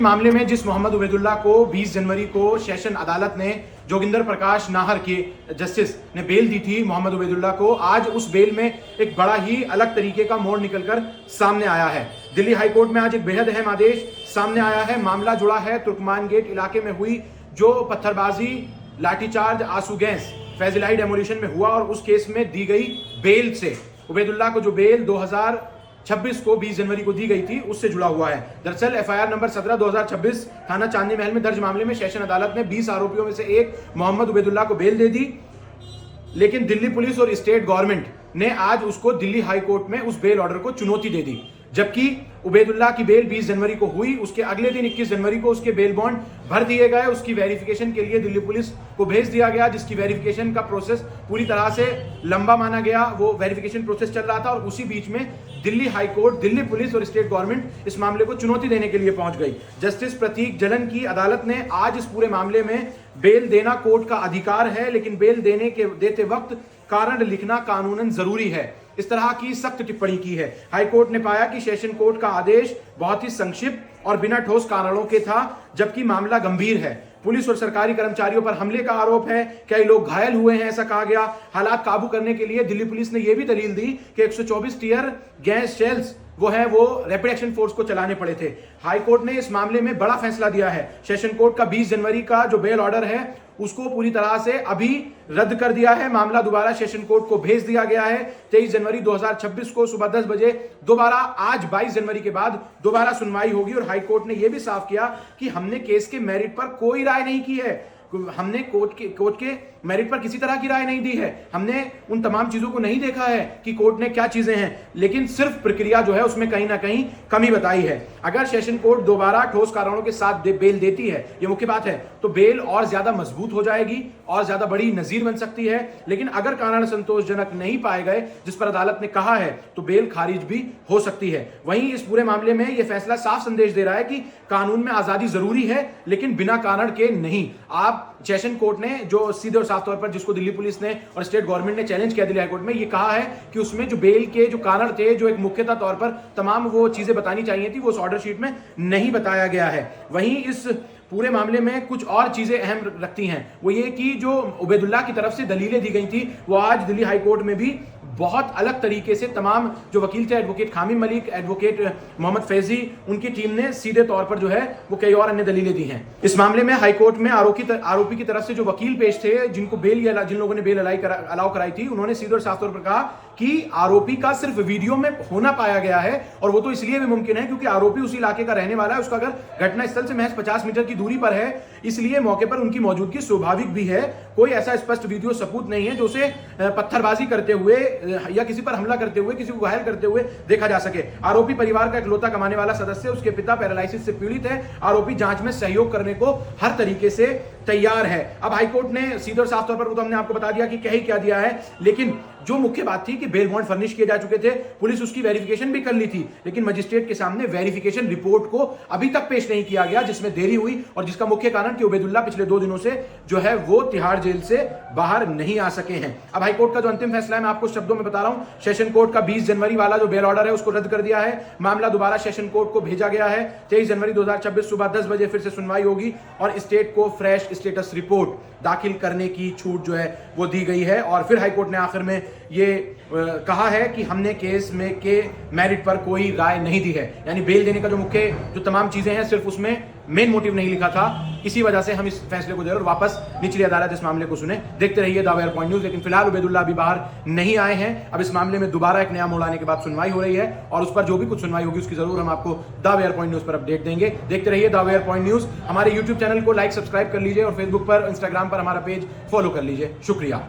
मामले में जिस मोहम्मद उबैदुल्ला को 20 जनवरी को सेशन अदालत ने जोगिंदर प्रकाश नाहर के जस्टिस ने बेल दी थी मोहम्मद उबैदुल्ला को, आज उस बेल में एक बड़ा ही अलग तरीके का मोड़ निकलकर सामने आया है। दिल्ली हाईकोर्ट में आज एक बेहद अहम आदेश सामने आया है। मामला जुड़ा है तुर्कमान गेट इलाके में हुई जो पत्थरबाजी, लाठीचार्ज, आंसू गैस, फैजिलाई डेमोलिशन में हुआ और उस केस में दी गई बेल से। उबैदुल्ला को जो बेल 2026 को 20 जनवरी को दी गई थी उससे जुड़ा हुआ है। दरअसल एफआईआर नंबर 17/2026 थाना चांदनी महल में दर्ज मामले में सेशन अदालत ने 20 आरोपियों में से एक मोहम्मद उबैदुल्ला को बेल दे दी, लेकिन दिल्ली पुलिस और स्टेट गवर्नमेंट ने आज उसको दिल्ली हाई कोर्ट में उस बेल ऑर्डर को चुनौती दे दी। जबकि उबैदुल्ला की बेल 20 जनवरी को हुई, उसके अगले दिन 21 जनवरी को उसके बेल बॉन्ड भर दिए गए, उसकी वेरिफिकेशन के लिए दिल्ली पुलिस को भेज दिया गया, जिसकी वेरिफिकेशन का प्रोसेस पूरी तरह से लंबा माना गया। वो वेरिफिकेशन प्रोसेस चल रहा था और उसी बीच में Delhi high court, Delhi police और स्टेट गवर्नमेंट इस मामले को चुनौती देने के लिए पहुंच गई। जस्टिस प्रतीक जलन की अदालत ने आज इस पूरे मामले में बेल देना कोर्ट का अधिकार है, लेकिन बेल देते वक्त कारण लिखना कानूनन जरूरी है, इस तरह की सख्त टिप्पणी की है। हाईकोर्ट ने पाया कि सेशन कोर्ट का आदेश बहुत ही संक्षिप्त और बिना ठोस कारणों के था, जबकि मामला गंभीर है। पुलिस और सरकारी कर्मचारियों पर हमले का आरोप है, कई लोग घायल हुए हैं ऐसा कहा गया। हालात काबू करने के लिए दिल्ली पुलिस ने यह भी दलील दी कि 124 टीयर गैस शेल्स वो रैपिड एक्शन फोर्स को चलाने पड़े थे। हाईकोर्ट ने इस मामले में बड़ा फैसला दिया है। सेशन कोर्ट का 20 जनवरी का जो बेल ऑर्डर है उसको पूरी तरह से अभी रद्द कर दिया है। मामला दोबारा सेशन कोर्ट को भेज दिया गया है। 23 जनवरी 2026 को सुबह 10 बजे दोबारा, आज 22 जनवरी के बाद दोबारा सुनवाई होगी। और हाईकोर्ट ने यह भी साफ किया कि हमने केस के मेरिट पर कोई राय नहीं की है, हमने कोर्ट के मेरिट पर किसी तरह की राय नहीं दी है, हमने उन तमाम चीजों को नहीं देखा है कि कोर्ट ने क्या चीजें हैं, लेकिन सिर्फ प्रक्रिया जो है उसमें कहीं ना कहीं कमी बताई है। अगर सेशन कोर्ट दोबारा ठोस कारणों के साथ बेल देती है, ये मुख्य बात है, तो बेल और ज्यादा मजबूत हो जाएगी और ज्यादा बड़ी नजीर बन सकती है। लेकिन अगर कारण संतोषजनक नहीं पाए गए जिस पर अदालत ने कहा है, तो बेल खारिज भी हो सकती है। वहीं इस पूरे मामले में यह फैसला साफ संदेश दे रहा है कि कानून में आजादी जरूरी है, लेकिन बिना कारण के नहीं। आप सेशन कोर्ट ने जो सीधे और साफ तौर पर, जिसको दिल्ली पुलिस ने और स्टेट गवर्नमेंट ने चैलेंज किया दिल्ली हाईकोर्ट में, ये कहा है कि उसमें जो बेल के जो कारण थे, जो एक मुख्यतः तौर पर तमाम वो चीजें बतानी चाहिए थी, वो उस ऑर्डर शीट में नहीं बताया गया है। वहीं इस पूरे मामले में कुछ और चीजें अहम रखती हैं, वो ये कि जो उबैदुल्ला की तरफ से दलीलें दी गई थी, वो आज दिल्ली हाईकोर्ट में भी बहुत अलग तरीके से तमाम जो वकील थे, एडवोकेट खामिद मलिक, एडवोकेट मोहम्मद फैजी, उनकी टीम ने सीधे तौर पर वो कई और अन्य दलीलें दी हैं। इस मामले में हाईकोर्ट में आरोपी की तरफ से जो वकील पेश थे, जिन लोगों ने बेल अलाउ कराई थी, उन्होंने सीधे और साफ तौर पर कहा कि आरोपी का सिर्फ वीडियो में होना पाया गया है, और वो तो इसलिए भी मुमकिन है क्योंकि आरोपी उसी इलाके का रहने वाला है, उसका घर घटनास्थल से महज 50 मीटर की दूरी पर है, इसलिए मौके पर उनकी मौजूदगी स्वाभाविक भी है। कोई ऐसा स्पष्ट वीडियो सबूत नहीं है जो उसे पत्थरबाजी करते हुए या किसी पर हमला करते हुए, किसी को घायल करते हुए देखा जा सके। आरोपी परिवार का इकलौता कमाने वाला सदस्य, उसके पिता पैरालिसिस से पीड़ित है। आरोपी जांच में सहयोग करने को हर तरीके से तैयार है। अब हाईकोर्ट ने सीधे और साफ तौर पर, तो हमने आपको बता दिया कि क्या दिया है, लेकिन जो मुख्य बात थी कि बेल बॉन्ड फर्निश किए जा चुके थे, पुलिस उसकी वेरिफिकेशन भी कर ली थी, लेकिन मजिस्ट्रेट के सामने वेरिफिकेशन रिपोर्ट को अभी तक पेश नहीं किया गया, जिसमें देरी हुई और जिसका मुख्य कारण कि उबैदुल्ला पिछले 2 दिनों से वो तिहाड़ जेल से बाहर नहीं आ सके हैं। अब हाईकोर्ट का जो अंतिम फैसला है, मैं आपको शब्दों में बता रहा हूं। सेशन कोर्ट का 20 जनवरी वाला जो बेल ऑर्डर है उसको रद्द कर दिया है। मामला दोबारा सेशन कोर्ट को भेजा गया है। 23 जनवरी 2026 सुबह 10 बजे फिर से सुनवाई होगी और स्टेट को फ्रेश स्टेटस रिपोर्ट दाखिल करने की छूट वो दी गई है। और फिर हाईकोर्ट ने आखिर में ये कहा है कि हमने केस में के मेरिट पर कोई राय नहीं दी है, यानी बेल देने का जो तमाम चीजें हैं, सिर्फ उसमें मेन मोटिव नहीं लिखा था। इसी वजह से हम इस फैसले को दे रहे और वापस निचली अदालत इस मामले को सुने। देखते रहिए द वेयर पॉइंट न्यूज। लेकिन फिलहाल उबैदुल्ला अभी बाहर नहीं आए हैं। अब इस मामले में दोबारा एक नया मोड़ आने के बाद सुनवाई हो रही है और उस पर जो भी कुछ सुनवाई होगी उसकी जरूर हम आपको द वेयर पॉइंट न्यूज पर अपडेट देंगे। देखते रहिए द वेयर पॉइंट न्यूज। हमारे यूट्यूब चैनल को लाइक, सब्सक्राइब कर लीजिए और फेसबुक पर, इंस्टाग्राम पर हमारा पेज फॉलो कर लीजिए। शुक्रिया।